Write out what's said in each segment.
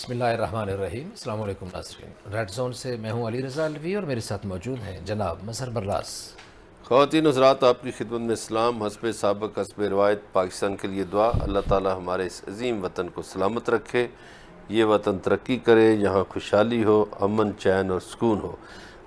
بسم اللہ الرحمن الرحیم۔ السلام علیکم ناظرین، ریڈ زون سے میں ہوں علی رضا الوی اور میرے ساتھ موجود ہیں جناب مظہر براس۔ خواتین حضرات، آپ کی خدمت میں اسلام، حسب سابق حسب روایت پاکستان کے لیے دعا۔ اللہ تعالی ہمارے اس عظیم وطن کو سلامت رکھے، یہ وطن ترقی کرے، یہاں خوشحالی ہو، امن چین اور سکون ہو۔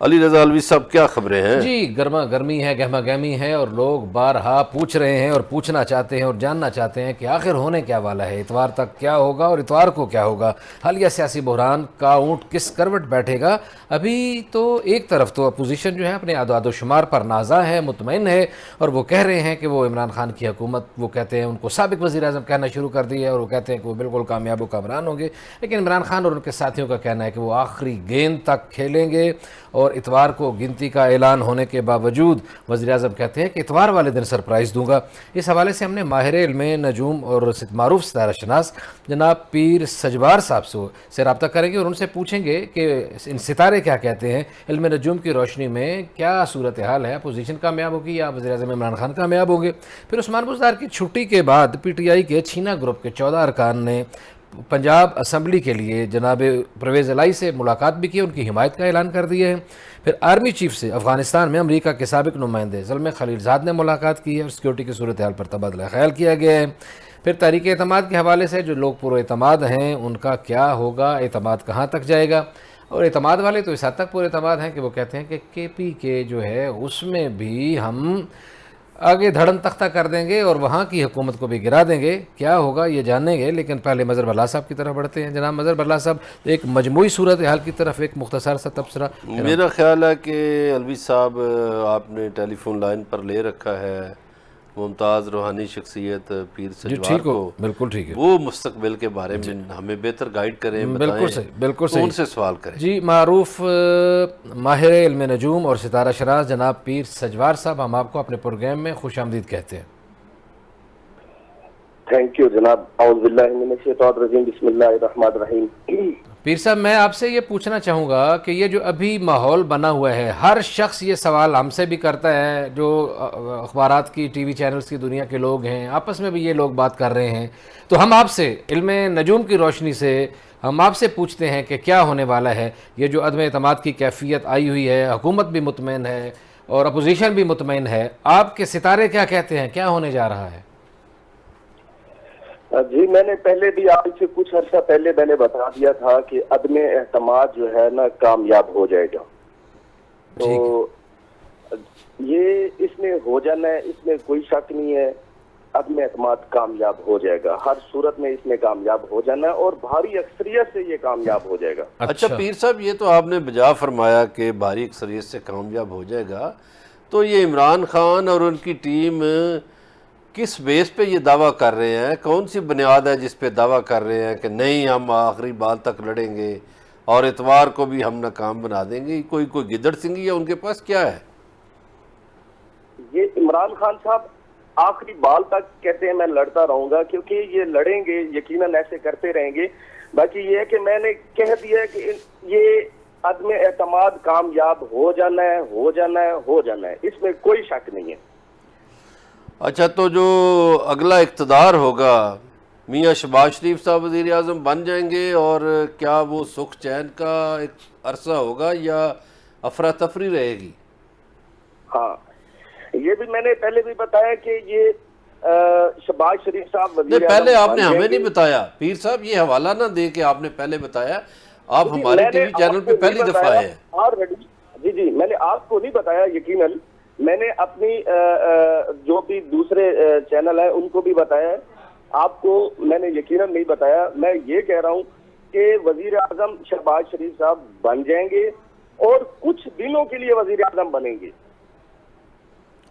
علی رضا الوی صاحب، کیا خبریں ہیں؟ جی، گرما گرمی ہے، گہما گہمی ہے، اور لوگ بارہا پوچھ رہے ہیں اور پوچھنا چاہتے ہیں اور جاننا چاہتے ہیں کہ آخر ہونے کیا والا ہے، اتوار تک کیا ہوگا اور اتوار کو کیا ہوگا، حالیہ سیاسی بحران کا اونٹ کس کروٹ بیٹھے گا۔ ابھی تو ایک طرف تو اپوزیشن جو ہے اپنے اعداد و شمار پر نازا ہے، مطمئن ہے، اور وہ کہہ رہے ہیں کہ وہ عمران خان کی حکومت، وہ کہتے ہیں ان کو سابق وزیر اعظم کہنا شروع کر دی ہے، اور وہ کہتے ہیں کہ وہ بالکل کامیاب و کامران ہوں گے، لیکن عمران خان اور ان کے ساتھیوں کا کہنا ہے کہ وہ آخری گیند تک کھیلیں گے، اور اتوار کو گنتی کا اعلان ہونے کے باوجود وزیر اعظم کہتے ہیں کہ اتوار والے دن سرپرائز دوں گا۔ اس حوالے سے ہم نے ماہر علم نجوم اور معروف ستارہ شناس جناب پیر سجوار صاحب سے رابطہ کریں گے اور ان سے پوچھیں گے کہ ان ستارے کیا کہتے ہیں، علم نجوم کی روشنی میں کیا صورتحال ہے، اپوزیشن کامیاب ہوگی یا وزیر اعظم عمران خان کامیاب ہوں گے۔ پھر عثمان بزدار کی چھٹی کے بعد پی ٹی آئی کے چھینا گروپ کے 14 ارکان نے پنجاب اسمبلی کے لیے جناب پرویز الہی سے ملاقات بھی کی، ان کی حمایت کا اعلان کر دیا ہے۔ پھر آرمی چیف سے افغانستان میں امریکہ کے سابق نمائندے زلمے خلیل زاد نے ملاقات کی ہے اور سیکورٹی کی صورتحال پر تبادلہ خیال کیا گیا ہے۔ پھر تحریک اعتماد کے حوالے سے جو لوگ پر اعتماد ہیں ان کا کیا ہوگا، اعتماد کہاں تک جائے گا، اور اعتماد والے تو اس حد تک پر اعتماد ہیں کہ وہ کہتے ہیں کہ کے پی کے جو ہے اس میں بھی ہم آگے دھڑن تختہ کر دیں گے اور وہاں کی حکومت کو بھی گرا دیں گے۔ کیا ہوگا یہ جانیں گے، لیکن پہلے مظہر برلا صاحب کی طرف بڑھتے ہیں۔ جناب مظہر برلا صاحب، ایک مجموعی صورتحال کی طرف ایک مختصر سا تبصرہ۔ میرا خیال ہے کہ الوی صاحب، آپ نے ٹیلی فون لائن پر لے رکھا ہے ممتاز روحانی شخصیت پیر سجوار ٹھیک ہو، کو، بالکل ٹھیک ہے، وہ مستقبل کے بارے میں ہمیں بہتر گائیڈ کریں، بالکل بتائیں، صحیح، بالکل تو صحیح ان سے سوال کریں۔ جی، معروف ماہر علم نجوم اور ستارہ شناس جناب پیر سجوار صاحب، ہم آپ کو اپنے پروگرام میں خوش آمدید کہتے ہیں۔ تھینک یو جناب۔ اعوذ باللہ من الشیطان الرجیم، بسم اللہ الرحمن الرحیم۔ پیر صاحب، میں آپ سے یہ پوچھنا چاہوں گا کہ یہ جو ابھی ماحول بنا ہوا ہے، ہر شخص یہ سوال ہم سے بھی کرتا ہے، جو اخبارات کی ٹی وی چینلز کی دنیا کے لوگ ہیں، آپس میں بھی یہ لوگ بات کر رہے ہیں، تو ہم آپ سے علم نجوم کی روشنی سے ہم آپ سے پوچھتے ہیں کہ کیا ہونے والا ہے۔ یہ جو عدم اعتماد کی کیفیت آئی ہوئی ہے، حکومت بھی مطمئن ہے اور اپوزیشن بھی مطمئن ہے، آپ کے ستارے کیا کہتے ہیں، کیا ہونے جا رہا ہے؟ جی، میں نے پہلے بھی آپ سے کچھ عرصہ پہلے میں نے بتا دیا تھا کہ عدم اعتماد جو ہے نا کامیاب ہو جائے گا، تو یہ اس میں ہو جانا ہے، اس میں کوئی شک نہیں ہے۔ عدم اعتماد کامیاب ہو جائے گا، ہر صورت میں اس میں کامیاب ہو جانا ہے، اور بھاری اکثریت سے یہ کامیاب ہو جائے گا۔ اچھا پیر صاحب، یہ تو آپ نے بجا فرمایا کہ بھاری اکثریت سے کامیاب ہو جائے گا، تو یہ عمران خان اور ان کی ٹیم کس بیس پہ یہ دعویٰ کر رہے ہیں، کون سی بنیاد ہے جس پہ دعویٰ کر رہے ہیں کہ نہیں ہم آخری بال تک لڑیں گے اور اتوار کو بھی ہم ناکام بنا دیں گے؟ کوئی گدڑ سنگھی ہے ان کے پاس، کیا ہے؟ یہ عمران خان صاحب آخری بال تک کہتے ہیں میں لڑتا رہوں گا، کیونکہ یہ لڑیں گے، یقیناً ایسے کرتے رہیں گے۔ باقی یہ ہے کہ میں نے کہہ دیا ہے کہ یہ عدم اعتماد کامیاب ہو جانا ہے، ہو جانا ہے، ہو جانا ہے، اس میں کوئی شک نہیں ہے۔ اچھا، تو جو اگلا اقتدار ہوگا، میاں شہباز شریف صاحب وزیر اعظم بن جائیں گے، اور کیا وہ سکھ چین کا ایک عرصہ ہوگا یا افراتفری رہے گی؟ ہاں، یہ بھی میں نے پہلے بھی بتایا کہ یہ شہباز شریف صاحب وزیر نہیں، پہلے اعظم آپ نے ہمیں نہیں بتایا پیر صاحب، یہ حوالہ نہ دے کہ آپ نے پہلے بتایا، آپ ہمارے ٹی وی چینل پہ پہلی دفعہ آئے ہیں۔ جی، میں نے آپ کو نہیں بتایا، یقیناً میں نے اپنی جو بھی دوسرے چینل ہیں ان کو بھی بتایا ہے، آپ کو میں نے یقیناً نہیں بتایا۔ میں یہ کہہ رہا ہوں کہ وزیر اعظم شہباز شریف صاحب بن جائیں گے، اور کچھ دنوں کے لیے وزیر اعظم بنیں گے۔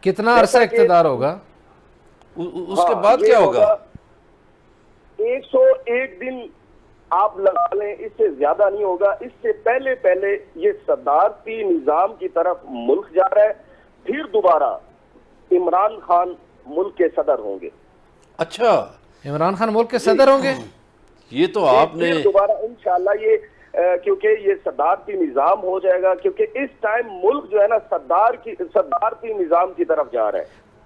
کتنا عرصہ اقتدار ہوگا؟ اس کے بعد کیا ہوگا؟ 101 دن آپ لگا لیں، اس سے زیادہ نہیں ہوگا۔ اس سے پہلے یہ صدارتی نظام کی طرف ملک جا رہا ہے، پھر دوبارہ عمران خان ملک کے صدر ہوں گے۔ اچھا، عمران خان ملک کے صدر ہوں گے؟ یہ تو آپ نے پھر دوبارہ انشاءاللہ یہ کیونکہ یہ صدارتی نظام ہو جائے گا، کیونکہ اس ٹائم ملک جو ہے نا صدارتی نظام کی طرف جا رہا ہے۔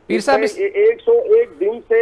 پیر صاحب، 101 دن سے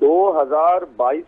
2022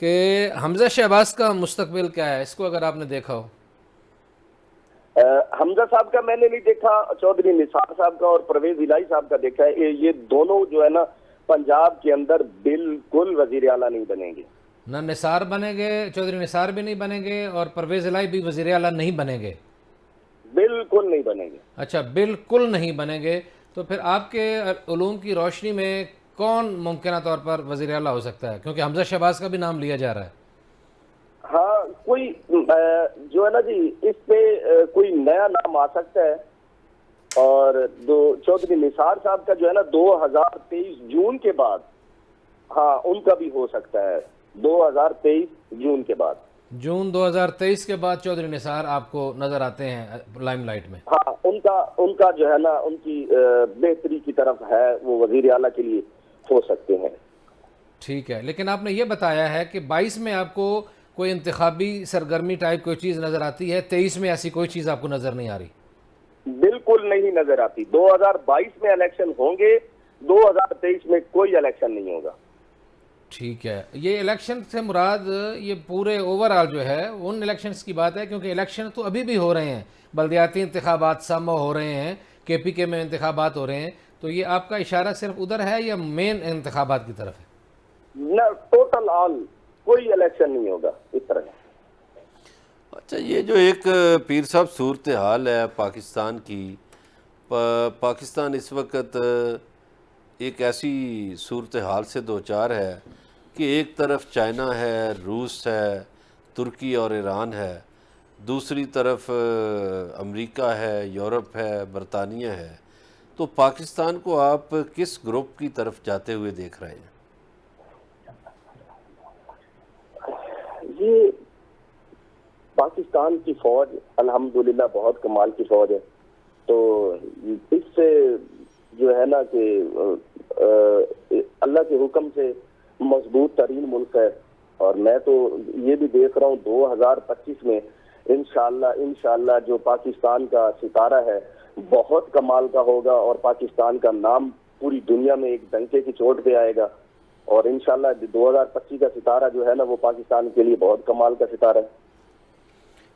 کہ حمزہ شہباز کا مستقبل کیا ہے، اس کو اگر آپ نے دیکھا ہو؟ حمزہ صاحب کا میں نے نہیں دیکھا، چودھری نثار صاحب کا اور پرویز الہی صاحب کا دیکھا ہے. یہ دونوں جو ہے نا پنجاب کے اندر بالکل وزیر اعلیٰ نہیں بنیں گے. نہ نثار بنیں گے، چودھری نثار بھی نہیں بنیں گے، اور پرویز الہی بھی وزیر اعلیٰ نہیں بنیں گے؟ بالکل نہیں بنیں گے. اچھا، بالکل نہیں بنیں گے. تو پھر آپ کے علوم کی روشنی میں کون ممکنہ طور پر وزیر اعلیٰ ہو سکتا ہے؟ کیونکہ حمزہ شہباز کا بھی نام لیا جا رہا ہے. ہاں، کوئی جو ہے نا جی اس پہ کوئی نیا نام آ سکتا ہے. اور چودھری نثار صاحب کا جو ہے نا 2023 جون کے بعد، ہاں ان کا بھی ہو سکتا ہے 2023 جون کے بعد. جون 2023 کے بعد چودھری نثار آپ کو نظر آتے ہیں لائم لائٹ میں؟ ہاں، ان کا جو ہے نا ان کی بہتری کی طرف ہے، وہ وزیر اعلیٰ کے لیے ہو سکتے ہیں. ٹھیک ہے، لیکن آپ نے یہ بتایا ہے کہ 22 میں آپ کو کوئی انتخابی سرگرمی ٹائپ کوئی چیز نظر آتی ہے، 23 میں ایسی کوئی چیز آپ کو نظر نہیں آ رہی؟ بالکل نہیں نظر آتی. 2022 میں الیکشن ہوں گے، 2023 میں کوئی الیکشن نہیں ہوگا. ٹھیک ہے. یہ الیکشن سے مراد یہ پورے اوور آل جو ہے ان الیکشنز کی بات ہے، کیونکہ الیکشن تو ابھی بھی ہو رہے ہیں، بلدیاتی انتخابات سم ہو رہے ہیں، کے پی کے میں انتخابات ہو رہے ہیں. تو یہ آپ کا اشارہ صرف ادھر ہے یا مین انتخابات کی طرف ہے؟ نہ، ٹوٹل آل کوئی الیکشن نہیں ہوگا اس طرح. اچھا، یہ جو ایک پیر صاحب صورتحال ہے پاکستان کی، پاکستان اس وقت ایک ایسی صورتحال سے دوچار ہے کہ ایک طرف چائنا ہے، روس ہے، ترکی اور ایران ہے، دوسری طرف امریکہ ہے، یورپ ہے، برطانیہ ہے. تو پاکستان کو آپ کس گروپ کی طرف جاتے ہوئے دیکھ رہے ہیں؟ یہ پاکستان کی فوج الحمدللہ بہت کمال کی فوج ہے. تو اس سے جو ہے نا کہ اللہ کے حکم سے مضبوط ترین ملک ہے. اور میں تو یہ بھی دیکھ رہا ہوں 2025 میں انشاءاللہ جو پاکستان کا ستارہ ہے بہت کمال کا ہوگا، اور پاکستان کا نام پوری دنیا میں ایک ڈنکے کی چوٹ پہ آئے گا. اور انشاءاللہ 2025 کا ستارہ جو ہے نا وہ پاکستان کے لیے بہت کمال کا ستارہ ہے.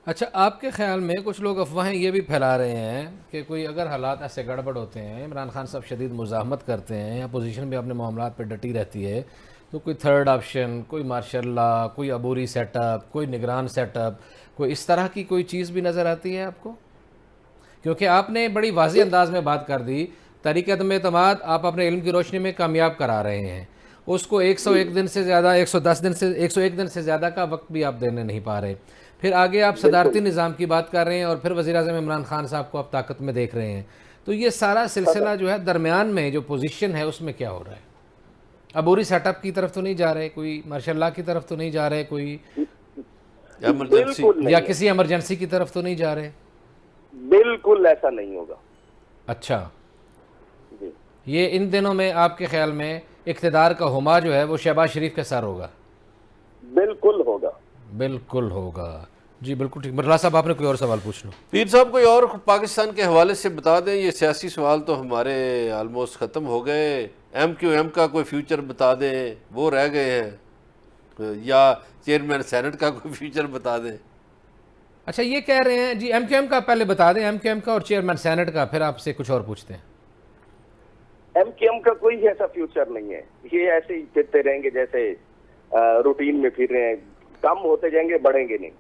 اچھا، آپ کے خیال میں کچھ لوگ افواہیں یہ بھی پھیلا رہے ہیں کہ کوئی اگر حالات ایسے گڑبڑ ہوتے ہیں، عمران خان صاحب شدید مزاحمت کرتے ہیں یا اپوزیشن بھی اپنے معاملات پہ ڈٹی رہتی ہے، تو کوئی تھرڈ آپشن، کوئی مارشل لا، کوئی عبوری سیٹ اپ، کوئی نگران سیٹ اپ، کوئی اس طرح کی کوئی چیز بھی نظر آتی ہے آپ کو؟ کیونکہ آپ نے بڑی واضح انداز میں بات کر دی، تحریک عدم اعتماد آپ اپنے علم کی روشنی میں کامیاب کرا رہے ہیں، اس کو 101 دن سے زیادہ، 101 دن سے زیادہ کا وقت بھی آپ دینے نہیں پا رہے. پھر آگے آپ صدارتی نظام کی بات کر رہے ہیں، اور پھر وزیر اعظم عمران خان صاحب کو آپ طاقت میں دیکھ رہے ہیں. تو یہ سارا سلسلہ جو ہے درمیان میں جو پوزیشن ہے اس میں کیا ہو رہا ہے؟ عبوری سیٹ اپ کی طرف تو نہیں جا رہے، کوئی مارشل لا کی طرف تو نہیں جا رہے، کوئی ایمرجنسی یا کسی ایمرجنسی کی طرف تو نہیں جا رہے؟ بالکل ایسا نہیں ہوگا. اچھا، جی یہ ان دنوں میں آپ کے خیال میں اقتدار کا ہما جو ہے وہ شہباز شریف کے سر ہوگا؟ بالکل ہوگا. بالکل ہوگا. جی بالکل ٹھیک. مرلا صاحب آپ نے کوئی اور سوال پوچھ لو. پیر صاحب کوئی اور پاکستان کے حوالے سے بتا دیں. یہ سیاسی سوال تو ہمارے آلموسٹ ختم ہو گئے. ایم کیو ایم کا کوئی فیوچر بتا دیں، وہ رہ گئے ہیں، یا چیئرمین سینٹ کا کوئی فیوچر بتا دیں. اچھا، یہ کہہ رہے ہیں جی ایم کیو ایم کا پہلے بتا دیں، ایم کیو ایم کا اور چیئرمین سینٹ کا، پھر آپ سے کچھ اور پوچھتے ہیں. ایم کیو ایم کا کوئی ایسا فیوچر نہیں ہے. یہ ایسے ہی پھرتے رہیں گے جیسے روٹین میں پھر رہے ہیں، کم ہوتے جائیں گے، بڑھیں گے نہیں.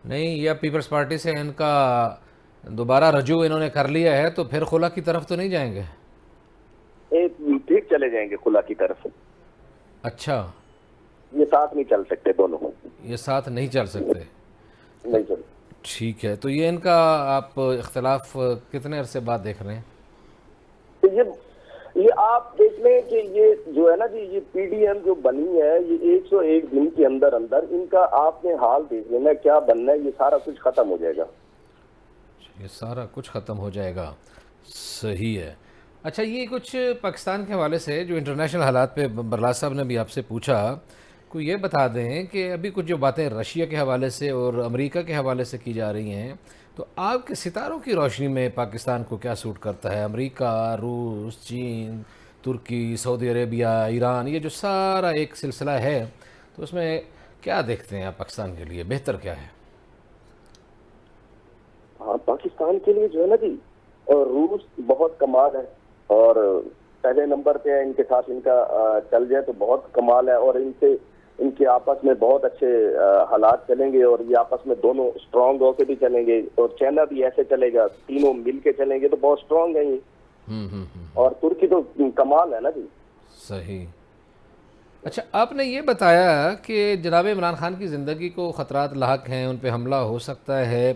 نہیں، یا پیپلز پارٹی سے ان کا دوبارہ رجوع انہوں نے کر لیا ہے تو پھر خلا کی طرف تو نہیں جائیں گے؟ پھر چلے جائیں گے خلا کی طرف. اچھا، یہ ساتھ نہیں چل سکتے دونوں. یہ ساتھ نہیں چل سکتے. نہیں چل. ٹھیک ہے. تو یہ ان کا آپ اختلاف کتنے عرصے بعد دیکھ رہے ہیں؟ یہ آپ دیکھ لیں کہ یہ جو ہے نا جی یہ پی ڈی ایم جو بنی ہے یہ 101 دن کے اندر ان کا آپ نے حال دیکھ لینا کیا بننا ہے. یہ سارا کچھ ختم ہو جائے گا. یہ سارا کچھ ختم ہو جائے گا. صحیح ہے. اچھا، یہ کچھ پاکستان کے حوالے سے جو انٹرنیشنل حالات پہ برلاس صاحب نے بھی آپ سے پوچھا، کوئی یہ بتا دیں کہ ابھی کچھ جو باتیں رشیا کے حوالے سے اور امریکہ کے حوالے سے کی جا رہی ہیں، تو آپ کے ستاروں کی روشنی میں پاکستان کو کیا سوٹ کرتا ہے؟ امریکہ، روس، چین، ترکی، سعودی عربیہ، ایران، یہ جو سارا ایک سلسلہ ہے، تو اس میں کیا دیکھتے ہیں آپ پاکستان کے لیے بہتر کیا ہے؟ ہاں پاکستان کے لیے جو ہے نا جی، روس بہت کمال ہے، اور پہلے نمبر پہ ہے، ان کے ساتھ ان کا چل جائے تو بہت کمال ہے، اور ان کے آپس میں بہت اچھے حالات چلیں گے، اور یہ آپس میں دونوں اسٹرانگ ہو کے بھی چلیں گے، اور چائنا بھی ایسے چلے گا، تینوں مل کے چلیں گے تو بہت اسٹرانگ ہیں یہ۔ اور ترکی تو کمال ہے نا جی۔ صحیح۔ اچھا، آپ نے یہ بتایا کہ جناب عمران خان کی زندگی کو خطرات لاحق ہیں، ان پہ حملہ ہو سکتا ہے،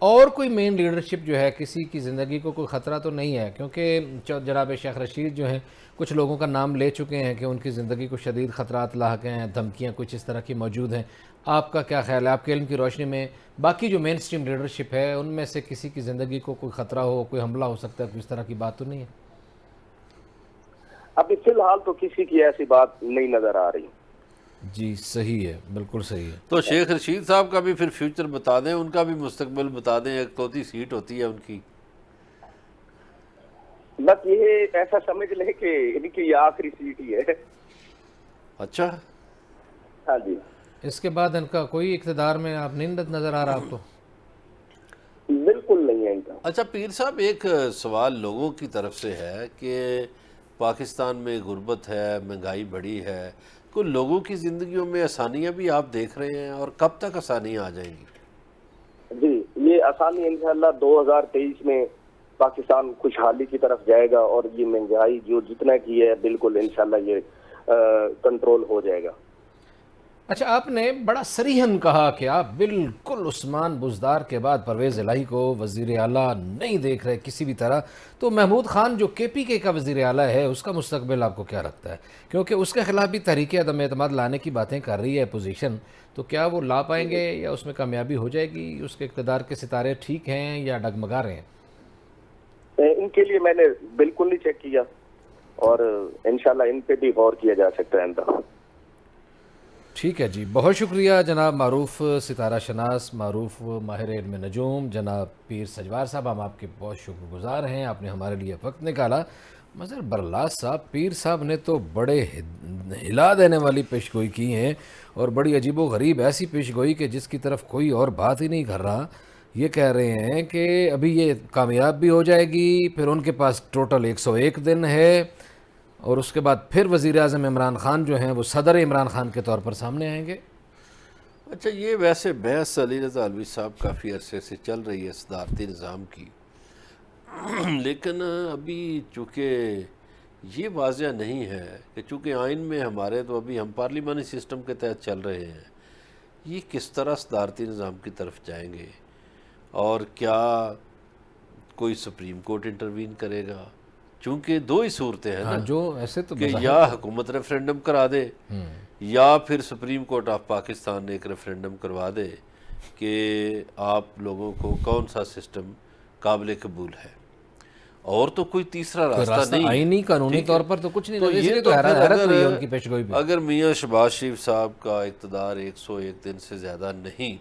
اور کوئی مین لیڈرشپ جو ہے کسی کی زندگی کو کوئی خطرہ تو نہیں ہے؟ کیونکہ جناب شیخ رشید جو ہیں کچھ لوگوں کا نام لے چکے ہیں کہ ان کی زندگی کو شدید خطرات لاحق ہیں، دھمکیاں کچھ اس طرح کی موجود ہیں۔ آپ کا کیا خیال ہے؟ آپ کے علم کی روشنی میں باقی جو مین سٹریم لیڈرشپ ہے ان میں سے کسی کی زندگی کو کوئی خطرہ ہو، کوئی حملہ ہو سکتا ہے، کوئی اس طرح کی بات تو نہیں ہے؟ ابھی فی الحال تو کسی کی ایسی بات نہیں نظر آ رہی۔ جی صحیح ہے، بالکل صحیح ہے۔ تو شیخ رشید صاحب کا بھی پھر فیوچر بتا دیں، ان کا بھی مستقبل بتا دیں، ایک توتی سیٹ ہوتی ہے ان کی۔ بس یہ ایسا سمجھ لیں کہ ان کی یہ آخری سیٹ ہی ہے۔ اچھا، ہاں جی، اس کے بعد ان کا کوئی اقتدار میں آپ نہیں نظر آ رہا آپ کو؟ بالکل نہیں ہے ان کا۔ اچھا پیر صاحب، ایک سوال لوگوں کی طرف سے ہے کہ پاکستان میں غربت ہے، مہنگائی بڑی ہے، کوئی لوگوں کی زندگیوں میں آسانیاں بھی آپ دیکھ رہے ہیں، اور کب تک آسانیاں آ جائیں گی؟ جی، یہ آسانی انشاءاللہ 2023 میں پاکستان خوشحالی کی طرف جائے گا، اور یہ مہنگائی جو جتنا کی ہے بالکل انشاءاللہ یہ کنٹرول ہو جائے گا۔ اچھا، آپ نے بڑا صریحاً کہا کہ آپ بالکل عثمان بزدار کے بعد پرویز الہی کو وزیر اعلیٰ نہیں دیکھ رہے کسی بھی طرح، تو محمود خان جو کے پی کے کا وزیر اعلیٰ ہے اس کا مستقبل آپ کو کیا لگتا ہے؟ کیونکہ اس کے خلاف بھی تحریک عدم اعتماد لانے کی باتیں کر رہی ہے اپوزیشن، تو کیا وہ لا پائیں گے یا اس میں کامیابی ہو جائے گی؟ اس کے اقتدار کے ستارے ٹھیک ہیں یا ڈگمگا رہے ہیں؟ ان کے لیے میں نے بالکل نہیں چیک کیا، اور انشاءاللہ ان پہ بھی غور کیا جا سکتا ہے اندر۔ ٹھیک ہے جی، بہت شکریہ جناب معروف ستارہ شناس، معروف ماہر علم نجوم جناب پیر سجوار صاحب، ہم آپ کے بہت شکر گزار ہیں، آپ نے ہمارے لیے وقت نکالا۔ مظہر برلاس صاحب، پیر صاحب نے تو بڑے ہلا دینے والی پیشگوئی کی ہیں، اور بڑی عجیب و غریب ایسی پیشگوئی کہ جس کی طرف کوئی اور بات ہی نہیں کر رہا۔ یہ کہہ رہے ہیں کہ ابھی یہ کامیاب بھی ہو جائے گی، پھر ان کے پاس ٹوٹل 101 دن ہے، اور اس کے بعد پھر وزیر اعظم عمران خان جو ہیں وہ صدر عمران خان کے طور پر سامنے آئیں گے۔ اچھا، یہ ویسے بحث علی رضا علوی صاحب کافی عرصے سے چل رہی ہے صدارتی نظام کی، لیکن ابھی چونکہ یہ واضح نہیں ہے کہ چونکہ آئین میں ہمارے تو ابھی ہم پارلیمانی سسٹم کے تحت چل رہے ہیں، یہ کس طرح صدارتی نظام کی طرف جائیں گے، اور کیا کوئی سپریم کورٹ انٹروین کرے گا؟ چونکہ دو ہی صورتیں ہیں نا، جو ایسے تو کہ یا حکومت ریفرینڈم کرا دے، یا پھر سپریم کورٹ آف پاکستان نے ایک ریفرینڈم کروا دے کہ آپ لوگوں کو کون سا سسٹم قابل قبول ہے، اور تو کوئی تیسرا راستہ نہیں۔ آئینی قانونی طور پر تو کچھ نہیں، تو اس یہ لیے تو تو پھر حیرت ہوئی ہے ان کی پیشگوئی پہ۔ اگر میاں شہباز شریف صاحب کا اقتدار 101 دن سے زیادہ نہیں،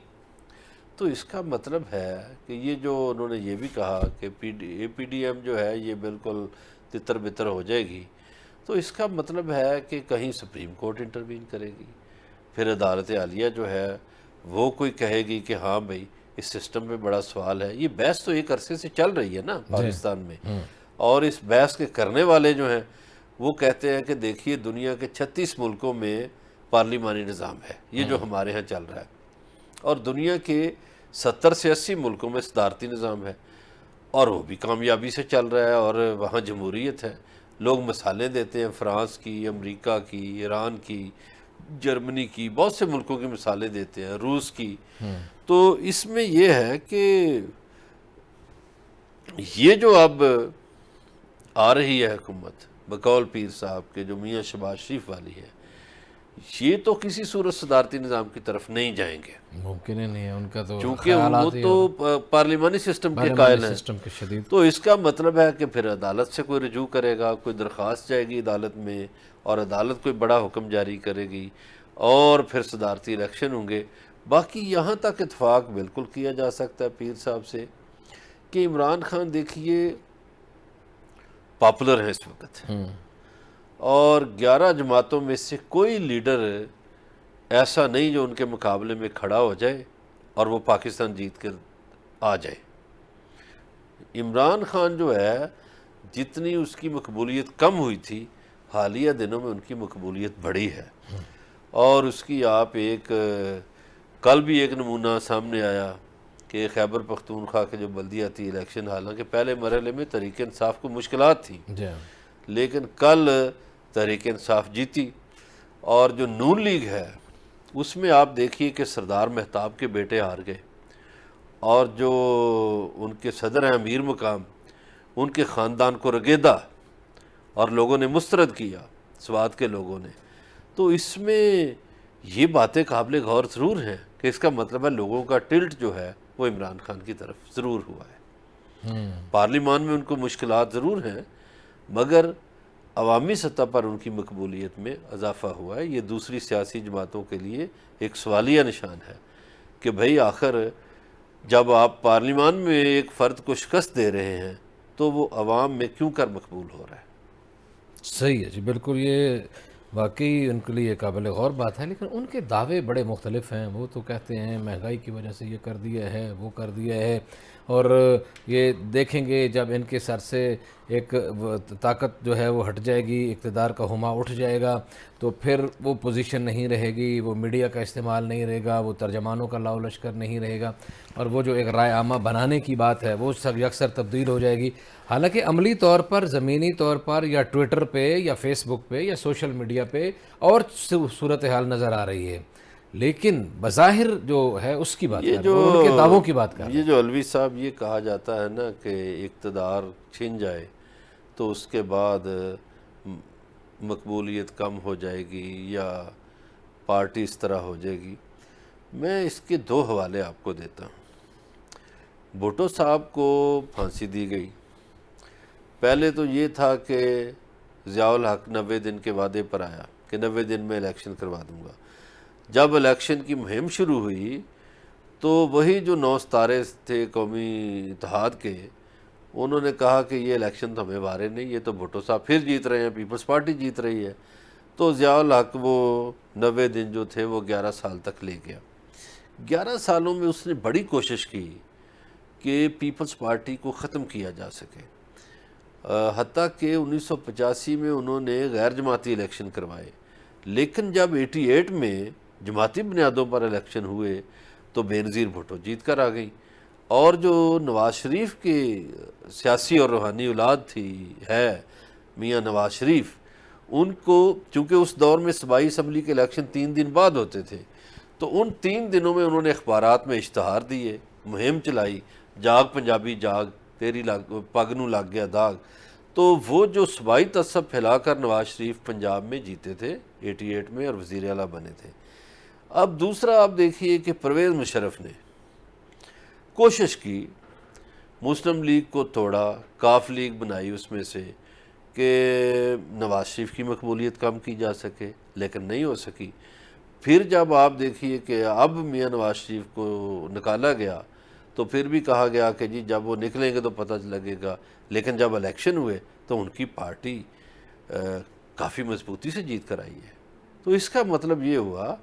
تو اس کا مطلب ہے کہ یہ جو انہوں نے یہ بھی کہا کہ اے پی ڈی ایم جو ہے یہ بالکل تتر بتر ہو جائے گی، تو اس کا مطلب ہے کہ کہیں سپریم کورٹ انٹروین کرے گی، پھر عدالت عالیہ جو ہے وہ کوئی کہے گی کہ ہاں بھائی اس سسٹم میں بڑا سوال ہے۔ یہ بحث تو ایک عرصے سے چل رہی ہے نا پاکستان میں، اور اس بحث کے کرنے والے جو ہیں وہ کہتے ہیں کہ دیکھیے دنیا کے 36 ملکوں میں پارلیمانی نظام ہے، یہ جو ہمارے ہاں چل رہا ہے، اور دنیا کے 70 سے 80 ملکوں میں صدارتی نظام ہے، اور وہ بھی کامیابی سے چل رہا ہے، اور وہاں جمہوریت ہے۔ لوگ مثالیں دیتے ہیں فرانس کی، امریکہ کی، ایران کی، جرمنی کی، بہت سے ملکوں کی مثالیں دیتے ہیں، روس کی۔ تو اس میں یہ ہے کہ یہ جو اب آ رہی ہے حکومت بقول پیر صاحب کے جو میاں شہباز شریف والی ہے، یہ تو کسی صورت صدارتی نظام کی طرف نہیں جائیں گے، ممکن ہی نہیں ہے، ان کا تو چونکہ وہ تو پارلیمانی سسٹم کے قائل ہیں۔ سسٹم کے شدید۔ تو اس کا مطلب ہے کہ پھر عدالت سے کوئی رجوع کرے گا، کوئی درخواست جائے گی عدالت میں، اور عدالت کوئی بڑا حکم جاری کرے گی، اور پھر صدارتی الیکشن ہوں گے۔ باقی یہاں تک اتفاق بالکل کیا جا سکتا ہے پیر صاحب سے کہ عمران خان دیکھیے پاپولر ہیں اس وقت، اور 11 جماعتوں میں سے کوئی لیڈر ایسا نہیں جو ان کے مقابلے میں کھڑا ہو جائے اور وہ پاکستان جیت کے آ جائے۔ عمران خان جو ہے جتنی اس کی مقبولیت کم ہوئی تھی، حالیہ دنوں میں ان کی مقبولیت بڑھی ہے، اور اس کی آپ کل بھی ایک نمونہ سامنے آیا کہ خیبر پختونخوا کے جو بلدیاتی الیکشن، حالانکہ پہلے مرحلے میں تحریک انصاف کو مشکلات تھیں، لیکن کل تحریک انصاف جیتی، اور جو نون لیگ ہے اس میں آپ دیکھیے کہ سردار مہتاب کے بیٹے ہار گئے، اور جو ان کے صدر ہیں امیر مقام، ان کے خاندان کو رگیدا اور لوگوں نے مسترد کیا، سوات کے لوگوں نے۔ تو اس میں یہ باتیں قابل غور ضرور ہیں کہ اس کا مطلب ہے لوگوں کا ٹلٹ جو ہے وہ عمران خان کی طرف ضرور ہوا ہے۔ پارلیمان میں ان کو مشکلات ضرور ہیں، مگر عوامی سطح پر ان کی مقبولیت میں اضافہ ہوا ہے۔ یہ دوسری سیاسی جماعتوں کے لیے ایک سوالیہ نشان ہے کہ بھئی آخر جب آپ پارلیمان میں ایک فرد کو شکست دے رہے ہیں تو وہ عوام میں کیوں کر مقبول ہو رہا ہے۔ صحیح ہے جی، بالکل، یہ واقعی ان کے لیے قابل غور بات ہے، لیکن ان کے دعوے بڑے مختلف ہیں۔ وہ تو کہتے ہیں مہنگائی کی وجہ سے یہ کر دیا ہے، وہ کر دیا ہے، اور یہ دیکھیں گے جب ان کے سر سے ایک طاقت جو ہے وہ ہٹ جائے گی، اقتدار کا ہما اٹھ جائے گا، تو پھر وہ پوزیشن نہیں رہے گی، وہ میڈیا کا استعمال نہیں رہے گا، وہ ترجمانوں کا لاؤ لشکر نہیں رہے گا، اور وہ جو ایک رائے عامہ بنانے کی بات ہے وہ سب یکسر تبدیل ہو جائے گی۔ حالانکہ عملی طور پر، زمینی طور پر، یا ٹویٹر پہ یا فیس بک پہ یا سوشل میڈیا پہ اور صورتحال نظر آ رہی ہے، لیکن بظاہر جو ہے اس کی بات کر رہے ہیں، ان کے دعووں کی بات کر رہے ہیں۔ یہ جو علوی صاحب یہ کہا جاتا ہے نا کہ اقتدار چھن جائے تو اس کے بعد مقبولیت کم ہو جائے گی یا پارٹی اس طرح ہو جائے گی، میں اس کے دو حوالے آپ کو دیتا ہوں۔ بھٹو صاحب کو پھانسی دی گئی، پہلے تو یہ تھا کہ ضیاء الحق 90 دن کے وعدے پر آیا کہ 90 دن میں الیکشن کروا دوں گا۔ جب الیکشن کی مہم شروع ہوئی تو وہی جو 9 ستارے تھے قومی اتحاد کے، انہوں نے کہا کہ یہ الیکشن تو ہمیں وارے نہیں، یہ تو بھٹو صاحب پھر جیت رہے ہیں، پیپلز پارٹی جیت رہی ہے۔ تو ضیاء الحق وہ 90 دن جو تھے وہ 11 سال تک لے گیا۔ 11 سالوں میں اس نے بڑی کوشش کی کہ پیپلز پارٹی کو ختم کیا جا سکے، حتیٰ کہ 1985 میں انہوں نے غیر جماعتی الیکشن کروائے، لیکن جب 88 میں جماعتی بنیادوں پر الیکشن ہوئے تو بے نظیر بھٹو جیت کر آ گئی، اور جو نواز شریف کی سیاسی اور روحانی اولاد ہے میاں نواز شریف، ان کو چونکہ اس دور میں صوبائی اسمبلی کے الیکشن 3 دن بعد ہوتے تھے، تو ان 3 دنوں میں انہوں نے اخبارات میں اشتہار دیے، مہم چلائی، جاگ پنجابی جاگ، تیری پگ نو لگ گیا داغ۔ تو وہ جو صوبائی تعصب پھیلا کر نواز شریف پنجاب میں جیتے تھے 88 میں اور وزیر اعلیٰ بنے تھے۔ اب دوسرا آپ دیکھیے کہ پرویز مشرف نے کوشش کی، مسلم لیگ کو توڑا، کاف لیگ بنائی اس میں سے کہ نواز شریف کی مقبولیت کم کی جا سکے، لیکن نہیں ہو سکی۔ پھر جب آپ دیکھیے کہ اب میاں نواز شریف کو نکالا گیا تو پھر بھی کہا گیا کہ جی جب وہ نکلیں گے تو پتہ لگے گا، لیکن جب الیکشن ہوئے تو ان کی پارٹی کافی مضبوطی سے جیت کر آئی ہے۔ تو اس کا مطلب یہ ہوا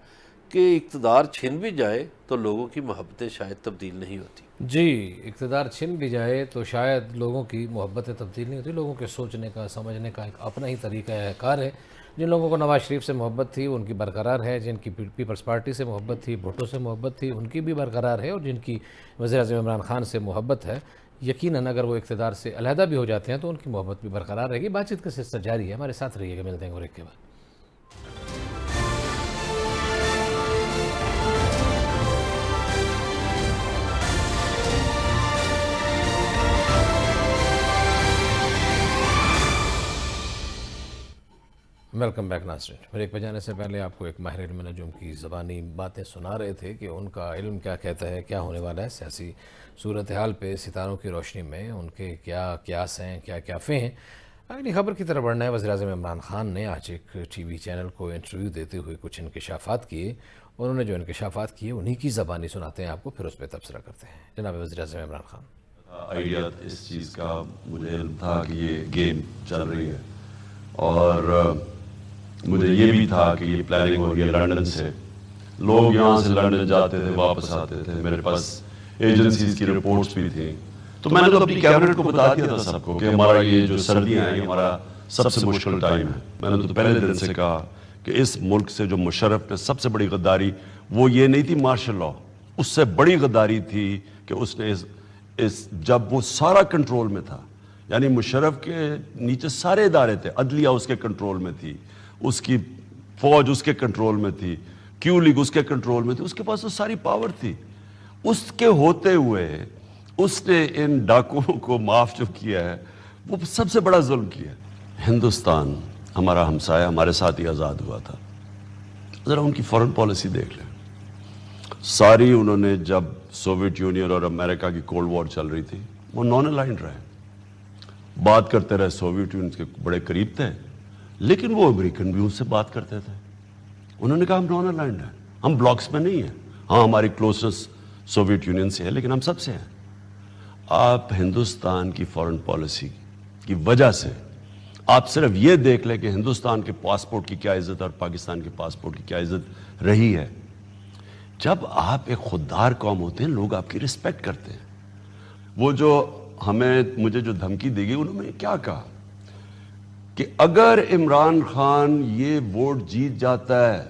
کہ اقتدار چھن بھی جائے تو لوگوں کی محبتیں شاید تبدیل نہیں ہوتی۔ جی، اقتدار چھن بھی جائے تو شاید لوگوں کی محبتیں تبدیل نہیں ہوتی، لوگوں کے سوچنے کا، سمجھنے کا ایک اپنا ہی طریقہ کار ہے۔ جن لوگوں کو نواز شریف سے محبت تھی ان کی برقرار ہے، جن کی پیپلز پارٹی سے محبت تھی، بھٹو سے محبت تھی، ان کی بھی برقرار ہے، اور جن کی وزیر اعظم عمران خان سے محبت ہے، یقیناً اگر وہ اقتدار سے علیحدہ بھی ہو جاتے ہیں تو ان کی محبت بھی برقرار رہے گی۔ بات چیت کا سلسلہ جاری ہے، ہمارے ساتھ رہیے گا، ملتے ہیں بریک کے بعد۔ ویلکم بیک ناظرین۔ بریک پہ جانے سے پہلے آپ کو ایک ماہر علم نجوم کی زبانی باتیں سنا رہے تھے کہ ان کا علم کیا کہتا ہے، کیا ہونے والا ہے سیاسی صورتحال پہ ستاروں کی روشنی میں، ان کے کیا قیاس ہیں، کیا قیافے ہیں۔ اگلی خبر کی طرف بڑھنا ہے۔ وزیر اعظم عمران خان نے آج ایک ٹی وی چینل کو انٹرویو دیتے ہوئے کچھ انکشافات کیے، انہوں نے جو انکشافات کیے انہی کی زبانی سناتے ہیں آپ کو، پھر اس پہ تبصرہ کرتے ہیں۔ جناب وزیر اعظم عمران خان۔ آئیڈیا اس چیز کا مجھے علم تھا کہ یہ گیم چل رہی ہے، اور مجھے یہ بھی تھا کہ یہ پلاننگ ہو رہی ہے لندن سے، لوگ یہاں سے لندن جاتے تھے واپس آتے تھے, میرے پاس ایجنسیز کی رپورٹس بھی تھیں. تو میں نے تو اپنی کیبنٹ کو بتا دیا تھا سب کو کہ ہمارا یہ جو سردیاں ہیں یہ ہمارا سب سے مشکل ٹائم ہے. میں نے تو پہلے دن سے کہا کہ اس ملک سے جو مشرف نے سب سے بڑی غداری وہ یہ نہیں تھی مارشل لاء, اس سے بڑی غداری تھی کہ اس نے جب وہ سارا کنٹرول میں تھا, یعنی مشرف کے نیچے سارے ادارے تھے, عدلیہ اس کے کنٹرول میں تھی, اس کی فوج اس کے کنٹرول میں تھی, کیو لیگ اس کے کنٹرول میں تھی, اس کے پاس تو ساری پاور تھی. اس کے ہوتے ہوئے اس نے ان ڈاکوؤں کو معاف جو کیا ہے وہ سب سے بڑا ظلم کیا ہے. ہندوستان ہمارا ہمسایہ ہمارے ساتھ ہی آزاد ہوا تھا. ذرا ان کی فورن پالیسی دیکھ لیں. ساری انہوں نے جب سوویت یونین اور امریکہ کی کولڈ وار چل رہی تھی وہ نان الائنڈ رہے, بات کرتے رہے, سوویت یونین کے بڑے قریب تھے لیکن وہ امریکن بھی ان سے بات کرتے تھے. انہوں نے کہا ہم نان الائنڈ ہیں, ہم بلاکس میں نہیں ہیں, ہاں ہماری کلوزنس سوویت یونین سے ہے لیکن ہم سب سے ہیں. آپ ہندوستان کی فورن پالیسی کی وجہ سے آپ صرف یہ دیکھ لیں کہ ہندوستان کے پاسپورٹ کی کیا عزت اور پاکستان کے پاسپورٹ کی کیا عزت رہی ہے. جب آپ ایک خوددار قوم ہوتے ہیں لوگ آپ کی رسپیکٹ کرتے ہیں. وہ جو مجھے جو دھمکی دی گئی انہوں نے کیا کہا کہ اگر عمران خان یہ ووٹ جیت جاتا ہے,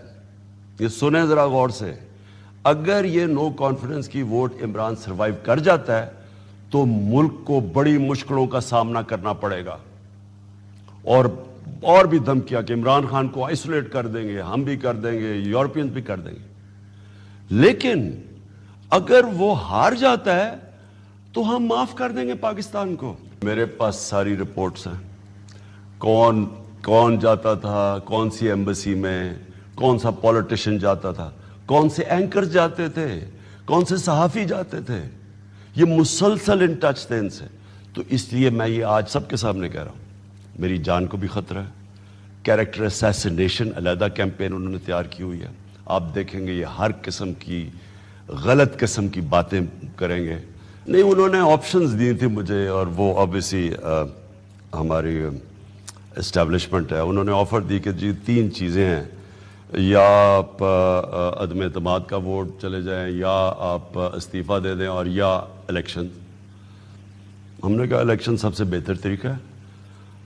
یہ سنیں ذرا غور سے, اگر یہ نو کانفیڈنس کی ووٹ عمران سروائیو کر جاتا ہے تو ملک کو بڑی مشکلوں کا سامنا کرنا پڑے گا. اور بھی دھمکیاں کہ عمران خان کو آئسولیٹ کر دیں گے, ہم بھی کر دیں گے, یورپینز بھی کر دیں گے. لیکن اگر وہ ہار جاتا ہے تو ہم معاف کر دیں گے پاکستان کو. میرے پاس ساری رپورٹس ہیں, کون جاتا تھا, کون سی ایمبیسی میں, کون سا پولیٹیشین جاتا تھا, کون سے اینکرز جاتے تھے, کون سے صحافی جاتے تھے. یہ مسلسل ان ٹچ تھے ان سے. تو اس لیے میں یہ آج سب کے سامنے کہہ رہا ہوں, میری جان کو بھی خطرہ ہے. کیریکٹر اسیسینیشن علیحدہ کیمپین انہوں نے تیار کی ہوئی ہے. آپ دیکھیں گے یہ ہر قسم کی غلط قسم کی باتیں کریں گے. نہیں, انہوں نے آپشنز دی تھی مجھے, اور وہ آبویسلی ہماری اسٹیبلشمنٹ ہے, انہوں نے آفر دی کہ جی 3 چیزیں ہیں, یا آپ عدم اعتماد کا ووٹ چلے جائیں, یا آپ استعفیٰ دے دیں, اور یا الیکشن. ہم نے کہا الیکشن سب سے بہتر طریقہ ہے,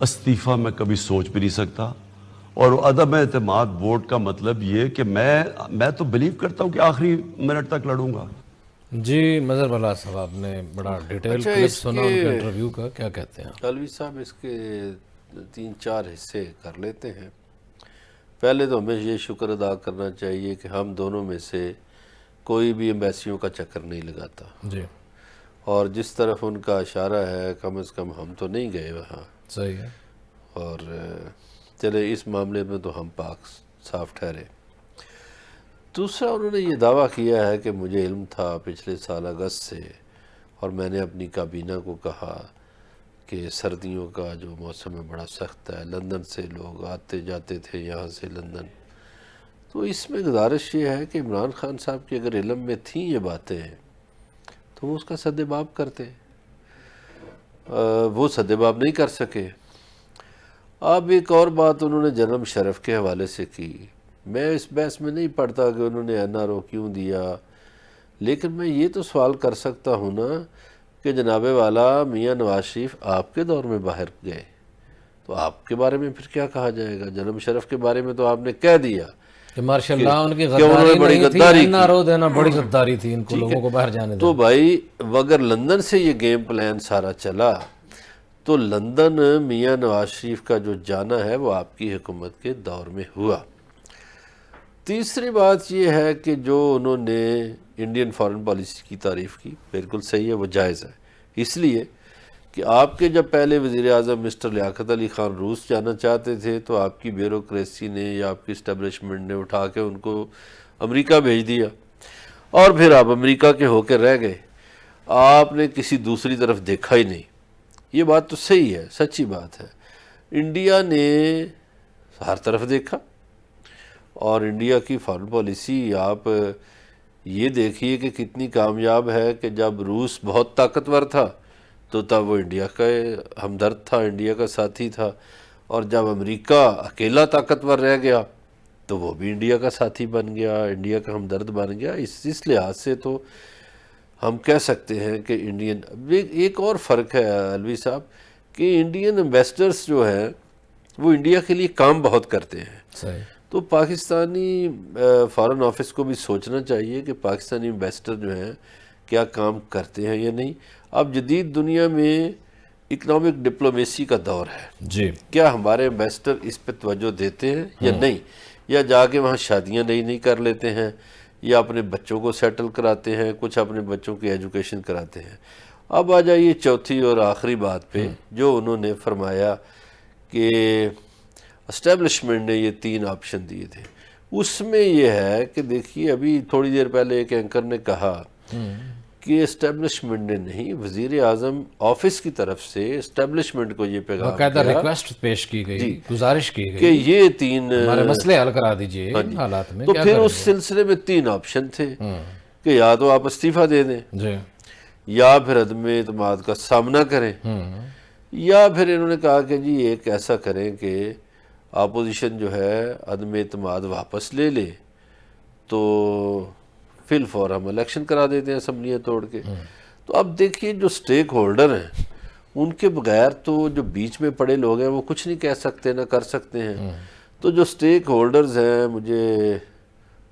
استعفیٰ میں کبھی سوچ بھی نہیں سکتا. اور عدم اعتماد ووٹ کا مطلب یہ کہ میں تو بلیو کرتا ہوں کہ آخری منٹ تک لڑوں گا. جی مظہر بلال صاحب, آپ نے بڑا ڈیٹیل کلپ سنا ان کے انٹرویو کا, کیا کہتے ہیں؟ علوی صاحب اس کے 3-4 حصے کر لیتے ہیں. پہلے تو ہمیں یہ شکر ادا کرنا چاہیے کہ ہم دونوں میں سے کوئی بھی ایمبیسیوں کا چکر نہیں لگاتا. جی, اور جس طرف ان کا اشارہ ہے کم از کم ہم تو نہیں گئے وہاں. صحیح ہے. اور چلے اس معاملے میں تو ہم پاک صاف ٹھہرے. دوسرا, انہوں نے یہ دعویٰ کیا ہے کہ مجھے علم تھا پچھلے سال اگست سے, اور میں نے اپنی کابینہ کو کہا کہ سردیوں کا جو موسم ہے بڑا سخت ہے, لندن سے لوگ آتے جاتے تھے یہاں سے لندن. تو اس میں گزارش یہ ہے کہ عمران خان صاحب کی اگر علم میں تھیں یہ باتیں تو وہ اس کا سدباب کرتے, وہ سدباب نہیں کر سکے. اب ایک اور بات انہوں نے جنرل مشرف کے حوالے سے کی. میں اس بحث میں نہیں پڑھتا کہ انہوں نے NRO کیوں دیا, لیکن میں یہ تو سوال کر سکتا ہوں نا کہ جناب والا میاں نواز شریف آپ کے دور میں باہر گئے تو آپ کے بارے میں پھر کیا کہا جائے گا؟ جنرل مشرف کے بارے میں تو آپ نے کہہ دیا کہ ماشاء اللہ ان کی بڑی غداری NRO دینا بڑی غداری تھی, ان کو لوگوں کو باہر جانے تو بھائی اگر لندن سے یہ گیم پلان سارا چلا تو لندن میاں نواز شریف کا جو جانا ہے وہ آپ کی حکومت کے دور میں ہوا. تیسری بات یہ ہے کہ جو انہوں نے انڈین فارن پالیسی کی تعریف کی, بالکل صحیح ہے, وہ جائز ہے. اس لیے کہ آپ کے جب پہلے وزیر اعظم مسٹر لیاقت علی خان روس جانا چاہتے تھے تو آپ کی بیوروکریسی نے یا آپ کی اسٹیبلشمنٹ نے اٹھا کے ان کو امریکہ بھیج دیا, اور پھر آپ امریکہ کے ہو کے رہ گئے, آپ نے کسی دوسری طرف دیکھا ہی نہیں. یہ بات تو صحیح ہے, سچی بات ہے. انڈیا نے ہر طرف دیکھا, اور انڈیا کی فارن پالیسی آپ یہ دیکھیے کہ کتنی کامیاب ہے کہ جب روس بہت طاقتور تھا تو تب وہ انڈیا کا ہمدرد تھا, انڈیا کا ساتھی تھا, اور جب امریکہ اکیلا طاقتور رہ گیا تو وہ بھی انڈیا کا ساتھی بن گیا، انڈیا کا ہمدرد بن گیا. اس لحاظ سے تو ہم کہہ سکتے ہیں کہ انڈین ایک اور فرق ہے الوی صاحب کہ انڈین ایمبیسڈرز جو ہیں وہ انڈیا کے لیے کام بہت کرتے ہیں. صحیح. تو پاکستانی فارن آفس کو بھی سوچنا چاہیے کہ پاکستانی ایمبیسڈر جو ہیں کیا کام کرتے ہیں یا نہیں. اب جدید دنیا میں اکنامک ڈپلومیسی کا دور ہے. جی. کیا ہمارے ایمبیسڈر اس پہ توجہ دیتے ہیں یا نہیں، یا جا کے وہاں شادیاں نہیں کر لیتے ہیں، یا اپنے بچوں کو سیٹل کراتے ہیں، کچھ اپنے بچوں کی ایجوکیشن کراتے ہیں. اب آ جائیے چوتھی اور آخری بات پہ جو انہوں نے فرمایا کہ اسٹیبلشمنٹ نے یہ 3 آپشن دیے تھے. اس میں یہ ہے کہ دیکھیے ابھی تھوڑی دیر پہلے ایک اینکر نے کہا کہ اسٹیبلشمنٹ نے نہیں، وزیر اعظم آفس کی طرف سے اسٹیبلشمنٹ کو یہ پیغام باقاعدہ کیا ریکویسٹ پیش کی گئی، گزارش کی کہ گئی یہ 3 ہمارے مسئلے حل کرا دیجئے ان حالات میں. تو پھر اس سلسلے میں 3 آپشن تھے کہ یا تو آپ استعفیٰ دے دیں، جی، یا پھر عدم اعتماد کا سامنا کریں، یا پھر انہوں نے کہا کہ جی ایک ایسا کریں کہ اپوزیشن جو ہے عدم اعتماد واپس لے لے تو فی الفور ہم الیکشن کرا دیتے ہیں اسمبلیاں توڑ کے. تو اب دیکھیے جو سٹیک ہولڈر ہیں ان کے بغیر تو جو بیچ میں پڑے لوگ ہیں وہ کچھ نہیں کہہ سکتے نہ کر سکتے ہیں. تو جو سٹیک ہولڈرز ہیں، مجھے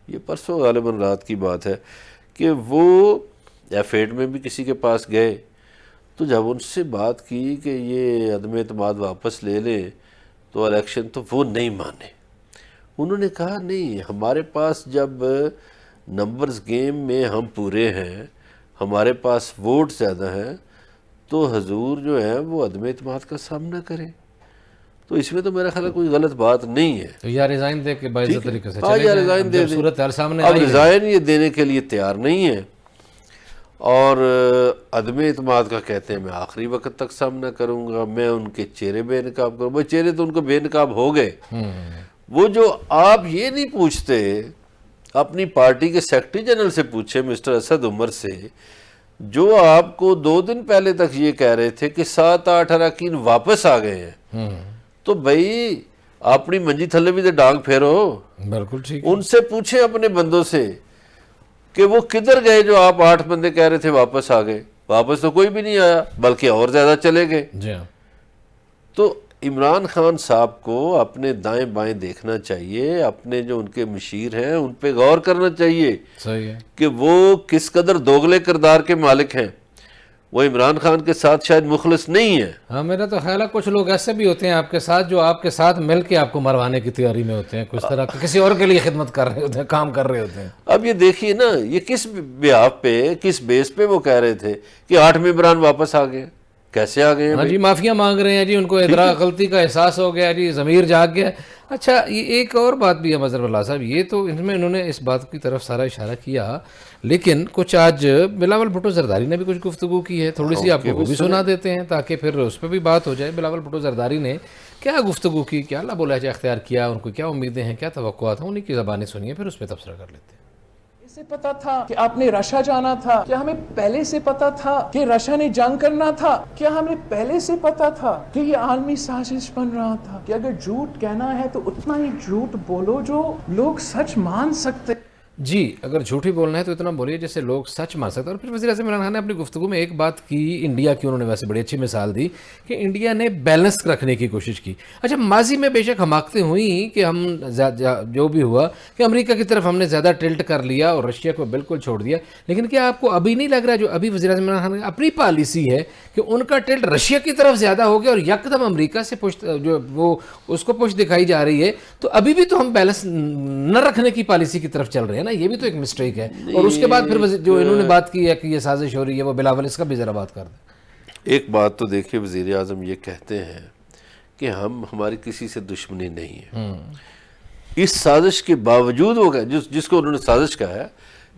یہ پرسوں غالباً رات کی بات ہے کہ وہ F8 میں بھی کسی کے پاس گئے تو جب ان سے بات کی کہ یہ عدم اعتماد واپس لے لیں تو الیکشن، تو وہ نہیں مانے. انہوں نے کہا نہیں، ہمارے پاس جب نمبرز گیم میں ہم پورے ہیں، ہمارے پاس ووٹ زیادہ ہیں، تو حضور جو ہے وہ عدم اعتماد کا سامنا کریں. تو اس میں تو میرا خیال ہے کوئی غلط بات نہیں ہے. تو یا ریزائن دے کے باعزت طریقے سے ہاں، چلے یا جائیں. ریزائن دے جب دیں. صورتحال سامنے اب آئی ہے. ریزائن یہ دینے کے لیے تیار نہیں ہے اور عدم اعتماد کا کہتے ہیں میں آخری وقت تک سامنا کروں گا، میں ان کے چہرے بے نقاب کروں. بھائی چہرے تو ان کو بے نقاب ہو گئے. وہ جو آپ یہ نہیں پوچھتے، اپنی پارٹی کے سیکرٹری جنرل سے پوچھے مسٹر اسد عمر سے، جو آپ کو 2 دن پہلے تک یہ کہہ رہے تھے کہ 7-8 اراکین واپس آ گئے ہیں. تو بھائی اپنی منجی تھلے بھی تو ڈانگ پھیرو. بالکل ٹھیک. ان سے پوچھیں اپنے بندوں سے کہ وہ کدھر گئے جو آپ 8 بندے کہہ رہے تھے واپس آ گئے. واپس تو کوئی بھی نہیں آیا بلکہ اور زیادہ چلے گئے. جی ہاں. تو عمران خان صاحب کو اپنے دائیں بائیں دیکھنا چاہیے، اپنے جو ان کے مشیر ہیں ان پہ غور کرنا چاہیے صحیح ہے کہ وہ کس قدر دوغلے کردار کے مالک ہیں. وہ عمران خان کے ساتھ شاید مخلص نہیں ہے. ہاں، میرا تو خیال ہے کچھ لوگ ایسے بھی ہوتے ہیں آپ کے ساتھ جو آپ کے ساتھ مل کے آپ کو مروانے کی تیاری میں ہوتے ہیں، کچھ طرح کسی اور کے لیے خدمت کر رہے ہوتے ہیں، کام کر رہے ہوتے ہیں. اب یہ دیکھیے نا، یہ کس بیاف پہ، کس بیس پہ وہ کہہ رہے تھے کہ 8 ممبران واپس آ گئے. کیسے آ گئے ہیں؟ ہاں جی، معافیاں مانگ رہے ہیں جی، ان کو ادراک غلطی کا احساس ہو گیا جی، ضمیر جاگ گیا. اچھا، یہ ایک اور بات بھی ہے مظہر اللہ صاحب، یہ تو ان میں انہوں نے اس بات کی طرف سارا اشارہ کیا، لیکن کچھ آج بلاول بھٹو زرداری نے بھی کچھ گفتگو کی ہے، تھوڑی سی آپ کو وہ بھی سنا دیتے ہیں تاکہ پھر اس پہ بھی بات ہو جائے. بلاول بھٹو زرداری نے کیا گفتگو کی، کیا اللہ بولا اختیار کیا، ان کو کیا امیدیں ہیں، کیا توقعات ہیں، انہیں کی زبانیں سنیے پھر اس پہ تبصرہ کر لیتے ہیں. سے پتا تھا کہ آپ نے رشیا جانا تھا؟ کیا ہمیں پہلے سے پتا تھا کہ رشیا نے جنگ کرنا تھا؟ کیا ہمیں پہلے سے پتا تھا کہ یہ عالمی سازش بن رہا تھا؟ کہ اگر جھوٹ کہنا ہے تو اتنا ہی جھوٹ بولو جو لوگ سچ مان سکتے. جی، اگر جھوٹ ہی بولنا ہے تو اتنا بولیے جیسے لوگ سچ مان سکتے ہیں. اور پھر وزیر اعظم عمران خان نے اپنی گفتگو میں ایک بات کی انڈیا کی، انہوں نے ویسے بڑی اچھی مثال دی کہ انڈیا نے بیلنس رکھنے کی کوشش کی. اچھا، ماضی میں بے شک حماقتیں ہوئیں کہ ہم جو بھی ہوا کہ امریکہ کی طرف ہم نے زیادہ ٹلٹ کر لیا اور رشیا کو بالکل چھوڑ دیا، لیکن کیا آپ کو ابھی نہیں لگ رہا جو ابھی وزیر اعظم عمران خان کی اپنی پالیسی ہے کہ ان کا ٹلٹ رشیا کی طرف زیادہ ہو گیا اور یکدم امریکہ سے پشت جو وہ اس کو پشت دکھائی جا رہی ہے، تو ابھی بھی تو ہم بیلنس نہ رکھنے کی پالیسی کی طرف چل رہے ہیں نا؟ یہ بھی تو ایک مسٹیک ہے. اور اس کے بعد پھر جو انہوں نے بات کی ہے کہ یہ سازش ہو رہی ہے، وہ بلاول اس کا بھی ذرا بات کر دیں. ایک بات تو دیکھیے، وزیر اعظم یہ کہتے ہیں کہ ہماری کسی سے دشمنی نہیں ہے. اس سازش کے باوجود وہ جس کو انہوں نے سازش کہا ہے،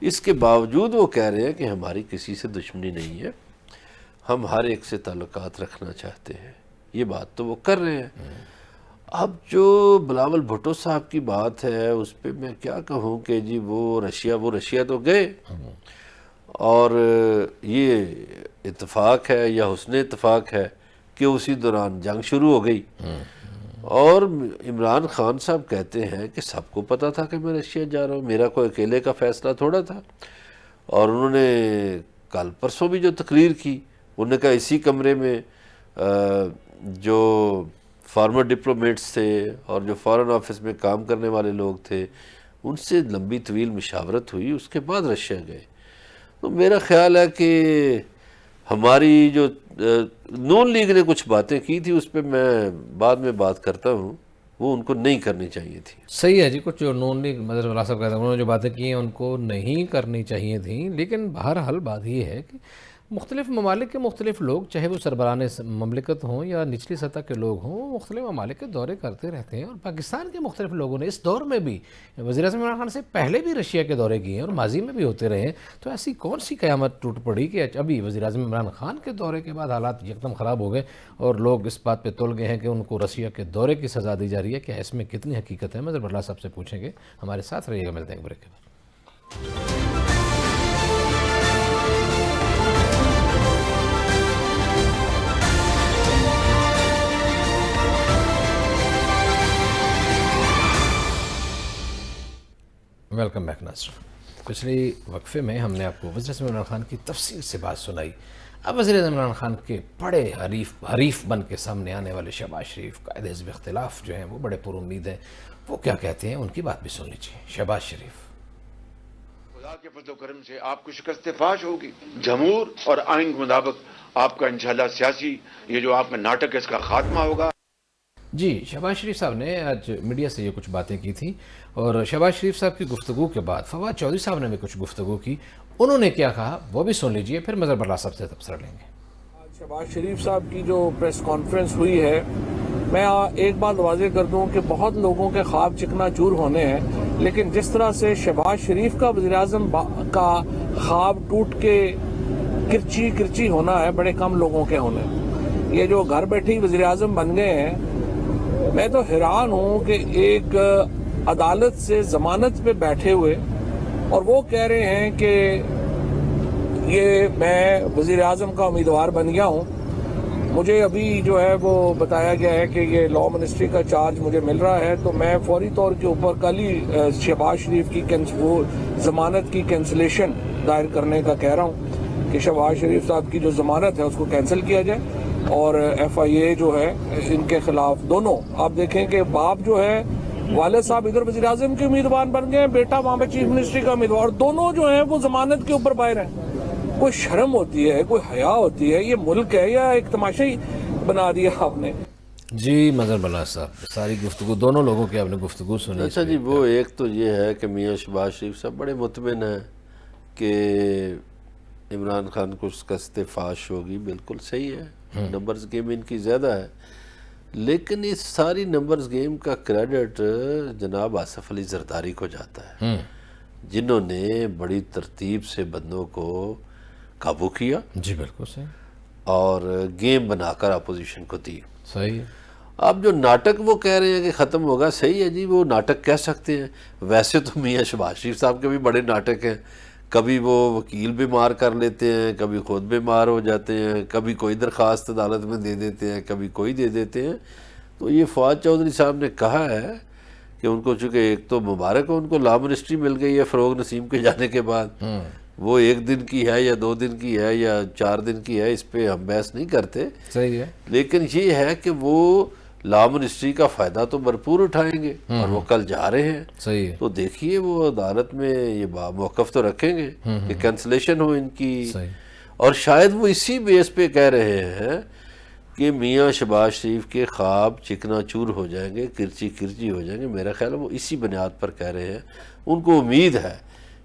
اس کے باوجود وہ کہہ رہے ہیں کہ ہماری کسی سے دشمنی نہیں ہے، ہم ہر ایک سے تعلقات رکھنا چاہتے ہیں. یہ بات تو وہ کر رہے ہیں. اب جو بلاول بھٹو صاحب کی بات ہے اس پہ میں کیا کہوں کہ جی وہ رشیا تو گئے اور یہ اتفاق ہے یا حسن اتفاق ہے کہ اسی دوران جنگ شروع ہو گئی اور عمران خان صاحب کہتے ہیں کہ سب کو پتہ تھا کہ میں رشیا جا رہا ہوں، میرا کوئی اکیلے کا فیصلہ تھوڑا تھا. اور انہوں نے کل پرسوں بھی جو تقریر کی، انہوں نے کہا اسی کمرے میں جو فارمر ڈپلومیٹس تھے اور جو فارن آفس میں کام کرنے والے لوگ تھے ان سے لمبی طویل مشاورت ہوئی، اس کے بعد رشیا گئے. تو میرا خیال ہے کہ ہماری جو نون لیگ نے کچھ باتیں کی تھی اس پہ میں بعد میں بات کرتا ہوں، وہ ان کو نہیں کرنی چاہیے تھی. صحیح ہے جی، کچھ جو نون لیگ مظہر اللہ صاحب کہتے ہیں انہوں نے جو باتیں کی ہیں ان کو نہیں کرنی چاہیے تھیں، لیکن بہرحال بات یہ ہے کہ مختلف ممالک کے مختلف لوگ، چاہے وہ سربراہان مملکت ہوں یا نچلی سطح کے لوگ ہوں، وہ مختلف ممالک کے دورے کرتے رہتے ہیں. اور پاکستان کے مختلف لوگوں نے اس دور میں بھی وزیر اعظم عمران خان سے پہلے بھی رشیا کے دورے کیے ہیں اور ماضی میں بھی ہوتے رہے ہیں. تو ایسی کون سی قیامت ٹوٹ پڑی کہ ابھی وزیر اعظم عمران خان کے دورے کے بعد حالات یکدم خراب ہو گئے اور لوگ اس بات پہ تل گئے ہیں کہ ان کو رشیا کے دورے کی سزا دی جا رہی ہے؟ کیا اس میں کتنی حقیقت ہے؟ مظہر اللہ صاحب سے پوچھیں گے. ہمارے ساتھ رہیے گا، ملتے ہیں بریک کے بعد. ویلکم بیک ناظرین. پچھلے وقفے میں ہم نے آپ کو وزیر اعظم عمران خان کی تفصیل سے بات سنائی. اب وزیر اعظم عمران خان کے بڑے حریف بن کے سامنے آنے والے شہباز شریف، قائد حزب اختلاف جو ہیں وہ بڑے پر امید ہیں. وہ کیا کہتے ہیں، ان کی بات بھی سن لیجیے. شہباز شریف: خدا کے فضل و کرم سے آپ کو شکست فاش ہوگی. جمہور اور آئین کے مطابق آپ کا انشاءاللہ سیاسی یہ جو آپ کا ناٹک ہے اس کا خاتمہ ہوگا. جی، شہباز شریف صاحب نے آج میڈیا سے یہ کچھ باتیں کی تھی اور شہباز شریف صاحب کی گفتگو کے بعد فواد چودھری صاحب نے بھی کچھ گفتگو کی. انہوں نے کیا کہا وہ بھی سن لیجئے، پھر مظہر اللہ صاحب سے تبصرہ لیں گے. شہباز شریف صاحب کی جو پریس کانفرنس ہوئی ہے، میں ایک بات واضح کر دوں کہ بہت لوگوں کے خواب چکنا چور ہونے ہیں، لیکن جس طرح سے شہباز شریف کا وزیر اعظم کا خواب ٹوٹ کے کرچی ہونا ہے، بڑے کم لوگوں کے ہونے. یہ جو گھر بیٹھی وزیر اعظم بن گئے ہیں، میں تو حیران ہوں کہ ایک عدالت سے ضمانت پہ بیٹھے ہوئے اور وہ کہہ رہے ہیں کہ یہ میں وزیر اعظم کا امیدوار بن گیا ہوں. مجھے ابھی جو ہے وہ بتایا گیا ہے کہ یہ لاء منسٹری کا چارج مجھے مل رہا ہے، تو میں فوری طور کے اوپر کل ہی شہباز شریف کی ضمانت کی کینسلیشن دائر کرنے کا کہہ رہا ہوں کہ شہباز شریف صاحب کی جو ضمانت ہے اس کو کینسل کیا جائے اور ایف آئی اے جو ہے ان کے خلاف دونوں. آپ دیکھیں کہ باپ جو ہے، والد صاحب ادھر وزیر اعظم کے امیدوار بن گئے ہیں، بیٹا وہاں پہ چیف منسٹری کا امیدوار، دونوں جو ہیں وہ ضمانت کے اوپر باہر ہیں. کوئی شرم ہوتی ہے، کوئی حیا ہوتی ہے؟ یہ ملک ہے یا ایک تماشا ہی بنا دیا آپ نے؟ جی مظہر اللہ صاحب، ساری گفتگو دونوں لوگوں کی آپ نے گفتگو سنی. اچھا جی، وہ ایک تو یہ ہے کہ میاں شہباز شریف صاحب بڑے مطمئن ہیں کہ عمران خان کو شکست فاش ہوگی. بالکل صحیح ہے، نمبرز گیم ان کی زیادہ ہے، لیکن اس ساری نمبرز گیم کا کریڈٹ جناب آصف علی زرداری کو جاتا ہے، جنہوں نے بڑی ترتیب سے بندوں کو قابو کیا. جی بالکل صحیح. اور گیم بنا کر اپوزیشن کو دی. صحیح ہے. اب جو ناٹک وہ کہہ رہے ہیں کہ ختم ہوگا، صحیح ہے جی، وہ ناٹک کہہ سکتے ہیں. ویسے تو میاں شہباز شریف صاحب کے بھی بڑے ناٹک ہیں. کبھی وہ وکیل بیمار کر لیتے ہیں، کبھی خود بیمار ہو جاتے ہیں، کبھی کوئی درخواست عدالت میں دے دیتے ہیں، کبھی کوئی دے دیتے ہیں. تو یہ فواد چودھری صاحب نے کہا ہے کہ ان کو چونکہ ایک تو مبارک ہو، ان کو لا منسٹری مل گئی ہے فروغ نسیم کے جانے کے بعد. وہ 1 دن کی ہے یا 2 دن کی ہے یا 4 دن کی ہے، اس پہ ہم بحث نہیں کرتے. صحیح ہے. لیکن یہ ہے کہ وہ لا منسٹری کا فائدہ تو بھرپور اٹھائیں گے اور وہ کل جا رہے ہیں. صحیح ہے. تو دیکھیے وہ عدالت میں یہ موقف تو رکھیں گے کہ کینسلیشن ہو ان کی. صحیح. اور شاید وہ اسی بیس پہ کہہ رہے ہیں کہ میاں شہباز شریف کے خواب چکنا چور ہو جائیں گے، کرچی ہو جائیں گے. میرا خیال ہے وہ اسی بنیاد پر کہہ رہے ہیں. ان کو امید ہے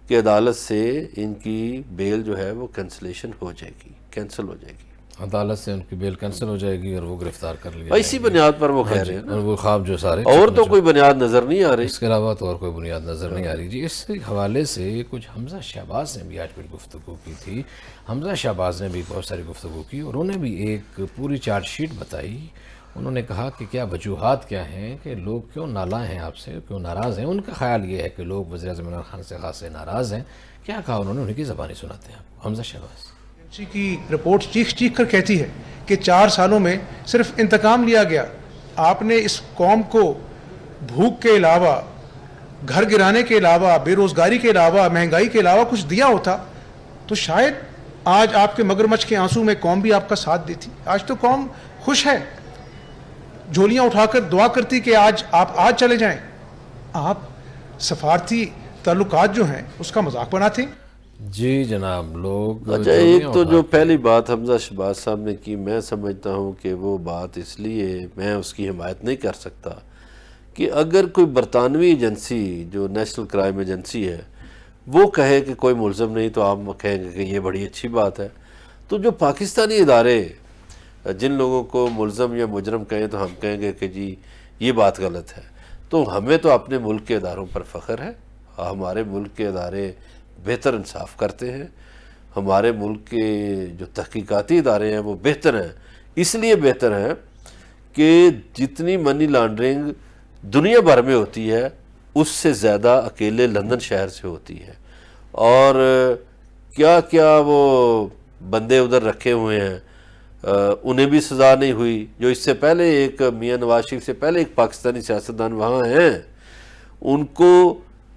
کہ عدالت سے ان کی بیل جو ہے وہ کینسل ہو جائے گی. عدالت سے ان کی بیل کینسل ہو جائے گی اور وہ گرفتار کر لیا اسی بنیاد پر وہ کہہ رہے ہیں. اور وہ خواب جو سارے اور تو کوئی بنیاد نظر نہیں آ رہی. اس کے علاوہ تو اور کوئی بنیاد نظر نہیں آ رہی. جی اس حوالے سے کچھ حمزہ شہباز نے بھی آج کچھ گفتگو کی تھی. حمزہ شہباز نے بھی بہت ساری گفتگو کی اور انہوں نے بھی ایک پوری چارج شیٹ بتائی. انہوں نے کہا کہ کیا وجوہات کیا ہیں کہ لوگ کیوں نالاں ہیں آپ سے، کیوں ناراض ہیں. ان کا خیال یہ ہے کہ لوگ وزیر اعظم عمران خان سے خاصے ناراض ہیں. کیا کہا انہوں نے، انہیں کی زبانی سناتے ہیں آپ. حمزہ شہباز ایجنسی کی رپورٹ چیخ کر کہتی ہے کہ 4 سالوں میں صرف انتقام لیا گیا، آپ نے اس قوم کو بھوک کے علاوہ، گھر گرانے کے علاوہ، بے روزگاری کے علاوہ، مہنگائی کے علاوہ کچھ دیا ہوتا تو شاید آج آپ کے مگرمچھ کے آنسو میں قوم بھی آپ کا ساتھ دیتی. آج تو قوم خوش ہے، جھولیاں اٹھا کر دعا کرتی کہ آپ آج چلے جائیں. آپ سفارتی تعلقات جو ہیں اس کا مذاق بناتے ہیں. جی جناب، لوگ اچھا، ایک تو جو پہلی بات حمزہ شہباز صاحب نے کی، میں سمجھتا ہوں کہ وہ بات اس لیے میں اس کی حمایت نہیں کر سکتا کہ اگر کوئی برطانوی ایجنسی جو نیشنل کرائم ایجنسی ہے وہ کہے کہ کوئی ملزم نہیں تو آپ کہیں گے کہ یہ بڑی اچھی بات ہے. تو جو پاکستانی ادارے جن لوگوں کو ملزم یا مجرم کہیں تو ہم کہیں گے کہ جی یہ بات غلط ہے. تو ہمیں تو اپنے ملک کے اداروں پر فخر ہے. ہمارے ملک کے ادارے بہتر انصاف کرتے ہیں. ہمارے ملک کے جو تحقیقاتی ادارے ہیں وہ بہتر ہیں. اس لیے بہتر ہیں کہ جتنی منی لانڈرنگ دنیا بھر میں ہوتی ہے اس سے زیادہ اکیلے لندن شہر سے ہوتی ہے. اور کیا کیا وہ بندے ادھر رکھے ہوئے ہیں، انہیں بھی سزا نہیں ہوئی. جو اس سے پہلے ایک میاں نواز شریف سے پہلے ایک پاکستانی سیاستدان وہاں ہیں، ان کو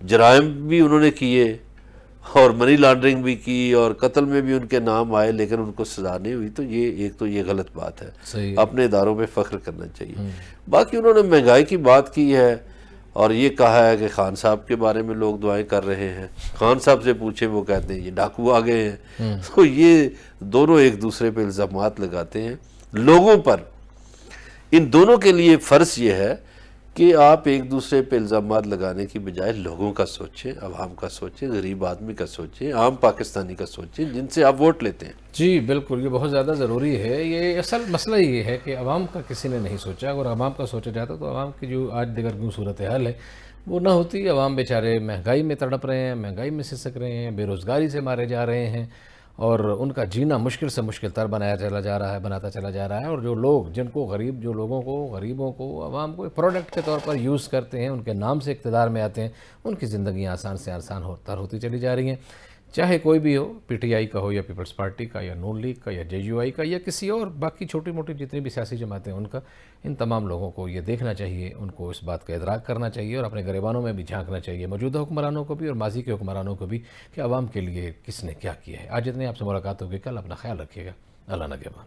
جرائم بھی انہوں نے کیے اور منی لانڈرنگ بھی کی اور قتل میں بھی ان کے نام آئے، لیکن ان کو سزا نہیں ہوئی. تو یہ غلط بات ہے. اپنے اداروں پہ فخر کرنا چاہیے. باقی انہوں نے مہنگائی کی بات کی ہے اور یہ کہا ہے کہ خان صاحب کے بارے میں لوگ دعائیں کر رہے ہیں. خان صاحب سے پوچھیں، وہ کہتے ہیں یہ ڈاکو آ گئے ہیں. تو یہ دونوں ایک دوسرے پہ الزامات لگاتے ہیں لوگوں پر. ان دونوں کے لیے فرض یہ ہے کہ آپ ایک دوسرے پہ الزامات لگانے کی بجائے لوگوں کا سوچیں، عوام کا سوچیں، غریب آدمی کا سوچیں، عام پاکستانی کا سوچیں جن سے آپ ووٹ لیتے ہیں. جی بالکل، یہ بہت زیادہ ضروری ہے. یہ اصل مسئلہ یہ ہے کہ عوام کا کسی نے نہیں سوچا. اگر عوام کا سوچا جاتا تو عوام کی جو آج دیگر کی صورتحال ہے وہ نہ ہوتی. عوام بیچارے مہنگائی میں تڑپ رہے ہیں، مہنگائی میں سسک رہے ہیں، بے روزگاری سے مارے جا رہے ہیں اور ان کا جینا مشکل سے مشکل تر بناتا چلا جا رہا ہے. اور جو لوگ جن کو غریبوں کو عوام کو پروڈکٹ کے طور پر یوز کرتے ہیں، ان کے نام سے اقتدار میں آتے ہیں، ان کی زندگیاں آسان سے آسان ہوتی چلی جا رہی ہیں. چاہے کوئی بھی ہو، پی ٹی آئی کا ہو یا پیپلز پارٹی کا یا نون لیگ کا یا جے یو آئی کا یا کسی اور باقی چھوٹی موٹی جتنی بھی سیاسی جماعتیں ان کا، ان تمام لوگوں کو یہ دیکھنا چاہیے، ان کو اس بات کا ادراک کرنا چاہیے اور اپنے گریبانوں میں بھی جھانکنا چاہیے، موجودہ حکمرانوں کو بھی اور ماضی کے حکمرانوں کو بھی، کہ عوام کے لیے کس نے کیا کیا ہے. آج اتنے آپ سے ملاقات ہوگی، کل اپنا خیال رکھیے گا. اللہ نگہبان.